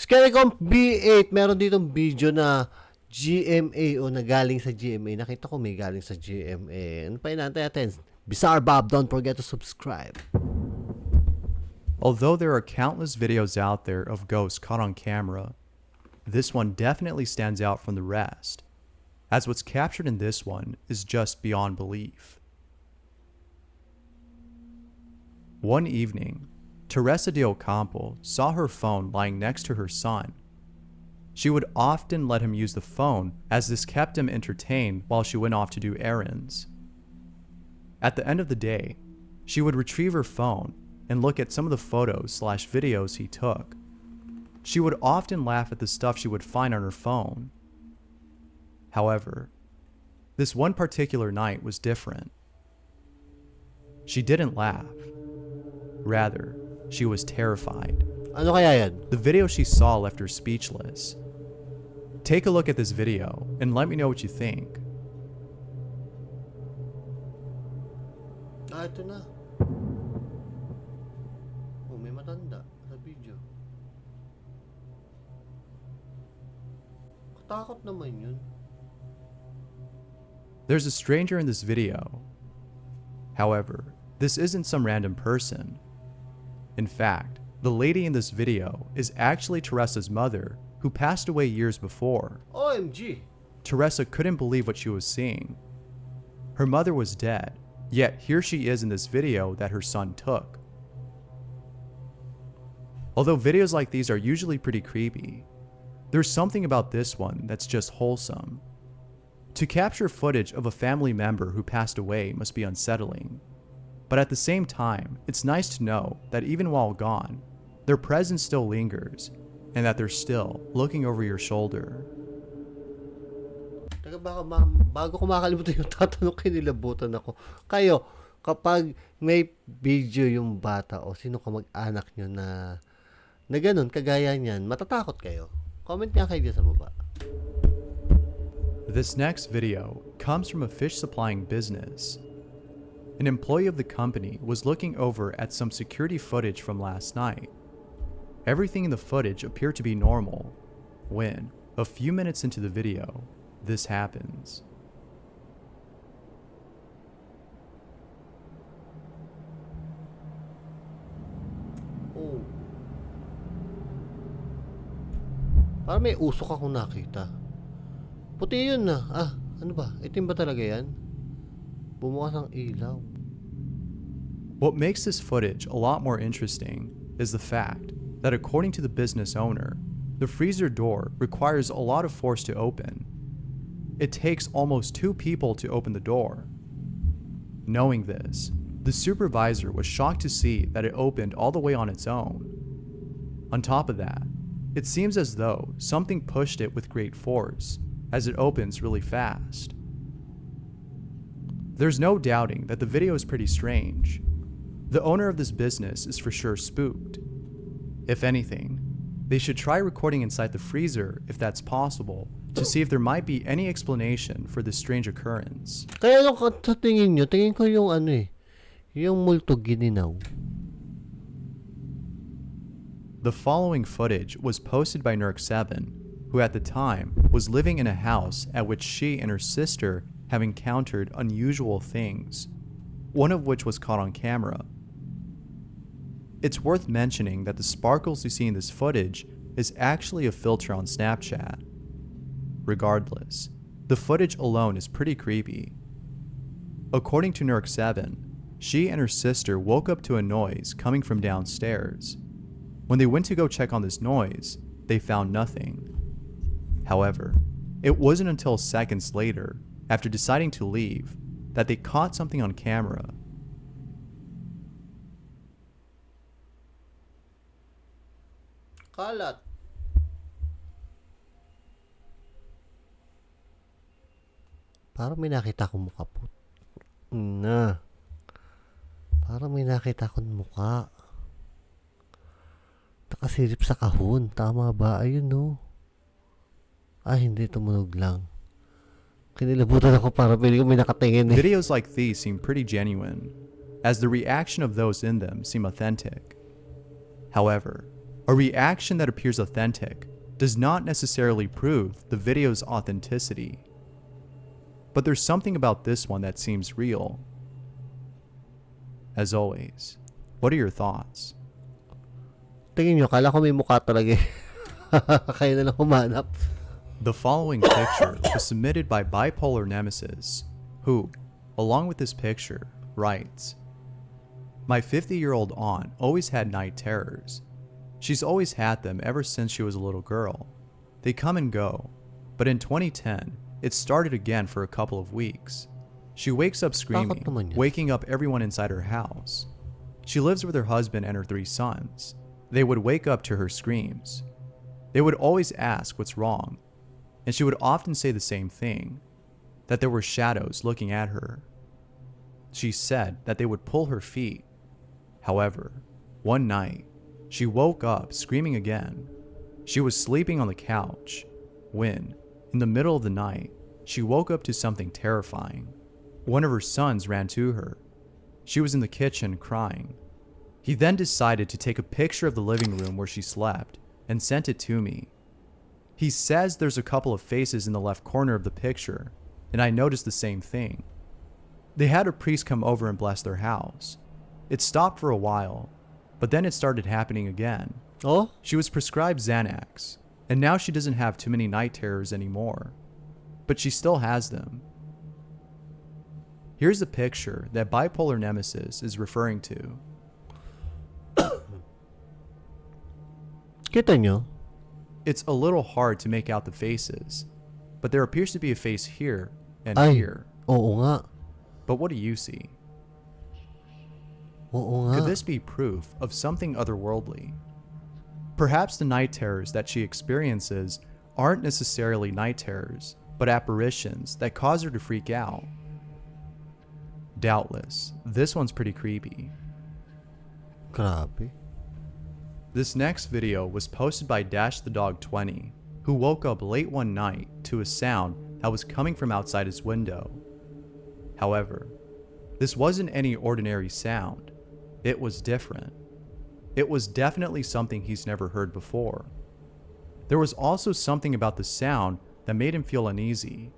Scarecom B8, meron ditong video na GMA o nagaling sa GMA. Nakita ko may galing sa GMA. Ano pa inaantay natin? Bizarre Bob, don't forget to subscribe. Although there are countless videos out there of ghosts caught on camera, this one definitely stands out from the rest, as what's captured in this one is just beyond belief. One evening, Teresa de Ocampo saw her phone lying next to her son. She would often let him use the phone as this kept him entertained while she went off to do errands. At the end of the day, she would retrieve her phone and look at some of the photos/videos he took. She would often laugh at the stuff she would find on her phone. However, this one particular night was different. She didn't laugh. Rather, she was terrified. Ano kaya yan? The video she saw left her speechless. Take a look at this video and let me know what you think. Ito na. Oh, may matanda sa video. Katakot naman yun. There's a stranger in this video. However, this isn't some random person. In fact, the lady in this video is actually Teresa's mother, who passed away years before. OMG! Teresa couldn't believe what she was seeing. Her mother was dead, yet here she is in this video that her son took. Although videos like these are usually pretty creepy, there's something about this one that's just wholesome. To capture footage of a family member who passed away must be unsettling. But at the same time, it's nice to know that even while gone, their presence still lingers, and that they're still looking over your shoulder. Taga baka bago ko makalimutan yung tatanong, kinilabutan ako. Kayo, kapag may video yung bata o sino ka mag-anak nyo na ganun, kagaya niyan, matatakot kayo? Comment nga kayo sa baba. This next video comes from a fish supplying business. An employee of the company was looking over at some security footage from last night. Everything in the footage appeared to be normal, when, a few minutes into the video, this happens. Oh. Parang may usok akong nakita. Puti yun na. Ano ba? Itim ba talaga yan? Bumukas ang ilaw. What makes this footage a lot more interesting is the fact that according to the business owner, the freezer door requires a lot of force to open. It takes almost 2 people to open the door. Knowing this, the supervisor was shocked to see that it opened all the way on its own. On top of that, it seems as though something pushed it with great force, as it opens really fast. There's no doubting that the video is pretty strange. The owner of this business is for sure spooked. If anything, they should try recording inside the freezer if that's possible, to see if there might be any explanation for this strange occurrence. Kaya nung sa tingin nyo, tingin ko yung yung multo gininaw. The following footage was posted by Nerk7, who at the time was living in a house at which she and her sister have encountered unusual things, one of which was caught on camera. It's worth mentioning that the sparkles you see in this footage is actually a filter on Snapchat. Regardless, the footage alone is pretty creepy. According to Nerk7, she and her sister woke up to a noise coming from downstairs. When they went to go check on this noise, they found nothing. However, it wasn't until seconds later, after deciding to leave, that they caught something on camera. Kalat. Parang may nakita akong mukha po. Parang may nakita akong mukha. Nakasilip sa kahon. Tama ba? Ayun no. Hindi. Tumunog lang. Kinilabutan ako para pili ko may nakatingin eh. Videos like these seem pretty genuine, as the reaction of those in them seem authentic. However, A reaction that appears authentic does not necessarily prove the video's authenticity. But there's something about this one that seems real. As always, what are your thoughts? Tingin nyo, kala ko may mukha talaga eh. Kaya na lang humanap. The following picture was submitted by Bipolar Nemesis, who, along with this picture, writes, "My 50-year-old aunt always had night terrors. She's always had them ever since she was a little girl. They come and go, but in 2010, it started again for a couple of weeks. She wakes up screaming, naman yan. waking up everyone inside her house. She lives with her husband and her 3 sons. They would wake up to her screams. They would always ask what's wrong, and she would often say the same thing, that there were shadows looking at her. She said that they would pull her feet. However, one night, she woke up screaming again. She was sleeping on the couch when, in the middle of the night, she woke up to something terrifying. One of her sons ran to her. She was in the kitchen crying. He then decided to take a picture of the living room where she slept and sent it to me. He says there's a couple of faces in the left corner of the picture, and I noticed the same thing. They had a priest come over and bless their house. It stopped for a while, but then it started happening again. Oh? She was prescribed Xanax, and now she doesn't have too many night terrors anymore, but she still has them. Here's the picture that Bipolar Nemesis is referring to. Kita nyo? It's a little hard to make out the faces, but there appears to be a face here and Ay, here. oo nga. But what do you see? Oo nga. Could this be proof of something otherworldly? Perhaps the night terrors that she experiences aren't necessarily night terrors, but apparitions that cause her to freak out. Doubtless, this one's pretty creepy. Grabe. This next video was posted by Dash the Dog 20, who woke up late one night to a sound that was coming from outside his window. However, this wasn't any ordinary sound. It was different. It was definitely something he's never heard before. There was also something about the sound that made him feel uneasy.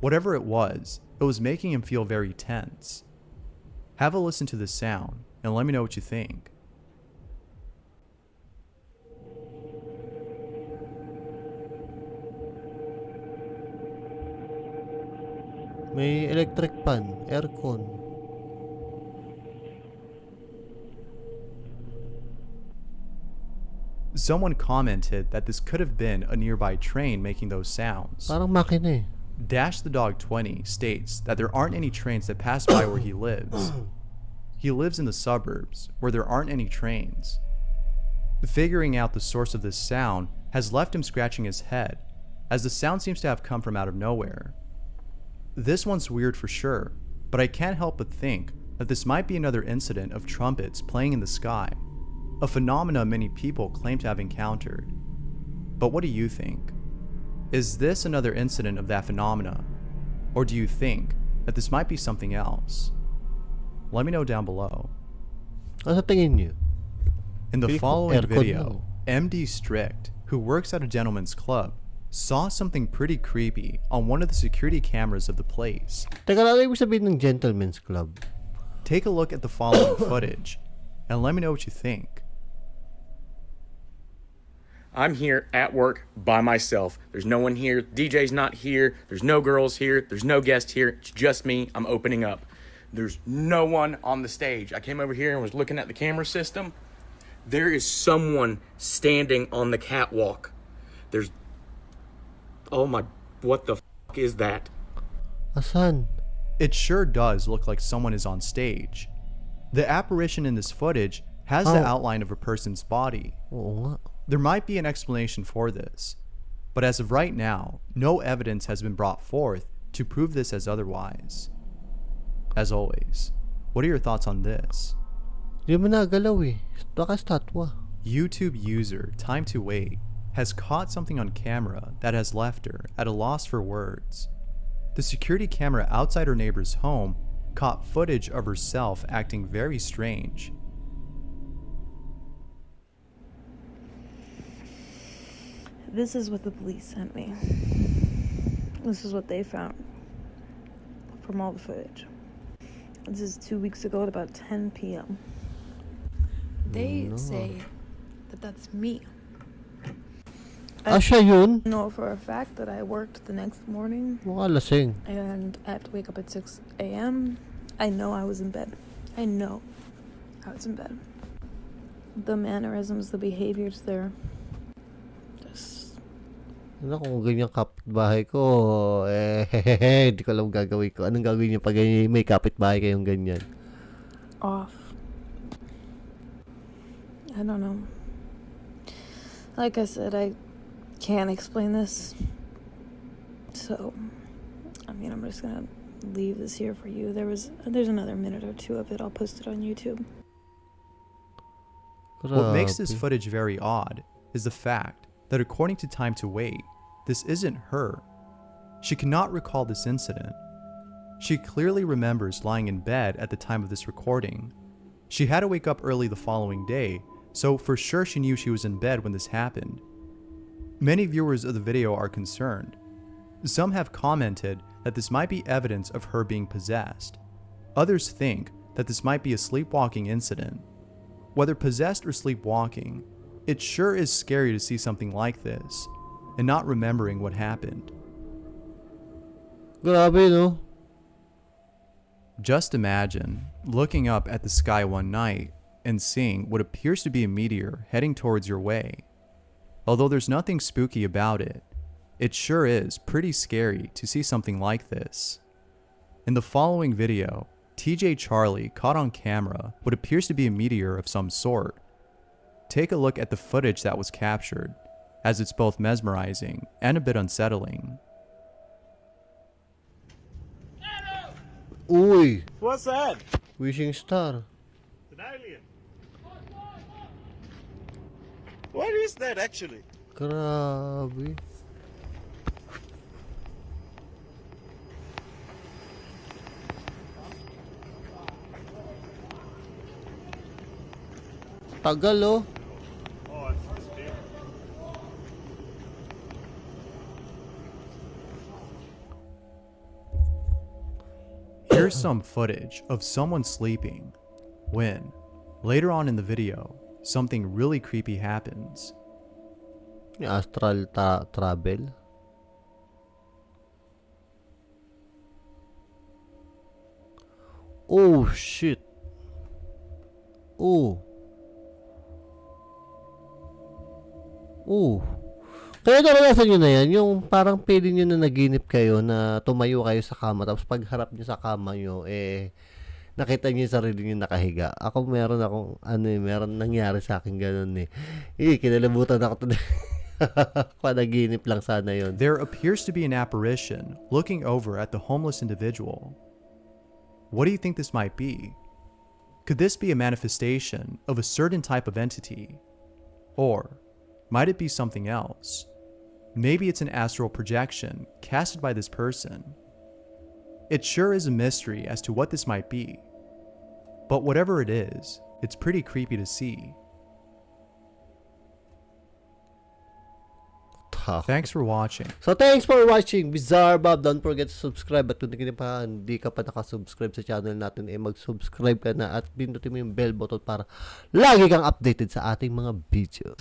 Whatever it was making him feel very tense. Have a listen to the sound and let me know what you think. May electric fan, aircon. Someone commented that this could have been a nearby train making those sounds. Parang makina eh. Dash the Dog 20 states that there aren't any trains that pass by where he lives. He lives in the suburbs where there aren't any trains. Figuring out the source of this sound has left him scratching his head, as the sound seems to have come from out of nowhere. This one's weird for sure, but I can't help but think that this might be another incident of trumpets playing in the sky, a phenomena many people claim to have encountered. But what do you think? Is this another incident of that phenomena? Or do you think that this might be something else? Let me know down below. Ano sa tingin nyo? In the Feeling ko following aircon video, lang. MD Strict, who works at a gentleman's club, saw something pretty creepy on one of the security cameras of the place. Teka lang, ano ibig sabihin ng gentleman's club? Take a look at the following footage and let me know what you think. I'm here at work by myself. There's no one here. DJ's not here. There's no girls here. There's no guest here. It's just me. I'm opening up. There's no one on the stage. I came over here and was looking at the camera system. There is someone standing on the catwalk. There's... Oh my... What the fuck is that? Asan? It sure does look like someone is on stage. The apparition in this footage has the outline of a person's body. Oo nga. There might be an explanation for this, but as of right now, no evidence has been brought forth to prove this as otherwise. As always, what are your thoughts on this? Di mo nagalaw eh. Baka statwa. YouTube user Time to Wait has caught something on camera that has left her at a loss for words. The security camera outside her neighbor's home caught footage of herself acting very strange. This is what the police sent me. This is what they found from all the footage. This is 2 weeks ago at about 10 p.m. They say that that's me. Siya yun? I know for a fact that I worked the next morning Mukha lasing. and I have to wake up at 6 a.m. I know I was in bed. I know I was in bed. The mannerisms, the behaviors there, just... Ano kung ganyan kapitbahay ko, hindi ko alam gagawin ko. Anong gagawin niyo pag may kapitbahay kayong ganyan? off. I don't know. Like I said, I can't explain this. So, I mean, I'm just gonna leave this here for you. There's another minute or two of it. I'll post it on YouTube. What makes this Grabe. footage very odd is the fact that according to Time to Wait, this isn't her. She cannot recall this incident. She clearly remembers lying in bed at the time of this recording. She had to wake up early the following day, so for sure she knew she was in bed when this happened. Many viewers of the video are concerned. Some have commented that this might be evidence of her being possessed. Others think that this might be a sleepwalking incident. Whether possessed or sleepwalking, it sure is scary to see something like this and not remembering what happened. Grabe, no? Just imagine looking up at the sky one night and seeing what appears to be a meteor heading towards your way. Although there's nothing spooky about it, it sure is pretty scary to see something like this. In the following video, TJ Charlie caught on camera what appears to be a meteor of some sort. Take a look at the footage that was captured, as it's both mesmerizing and a bit unsettling. Uy! What's that? Wishing star. An alien. What is that actually? Grabe. Tagal, oh. Oh, it's this big. Here's some footage of someone sleeping when, later on in the video, something really creepy happens. Astral travel. Oh, shit. Oh. Oh. Kaya naranasan nyo na yan, yung parang feeling nyo na naginip kayo na tumayo kayo sa kama, tapos pagharap nyo sa kama nyo, nakita nyo yung sarili nyo nakahiga. Ako meron nangyari sa akin ganun eh. Kinalabutan ako today. Panaginip lang sana yun. There appears to be an apparition looking over at the homeless individual. What do you think this might be? Could this be a manifestation of a certain type of entity? Or might it be something else? Maybe it's an astral projection casted by this person. It sure is a mystery as to what this might be. But whatever it is, it's pretty creepy to see. Thanks for watching. So, thanks for watching Bizarre Bob. Don't forget to subscribe. At kung hindi ka pa nakasubscribe sa channel natin, mag-subscribe ka na at pindutin mo yung bell button para lagi kang updated sa ating mga video.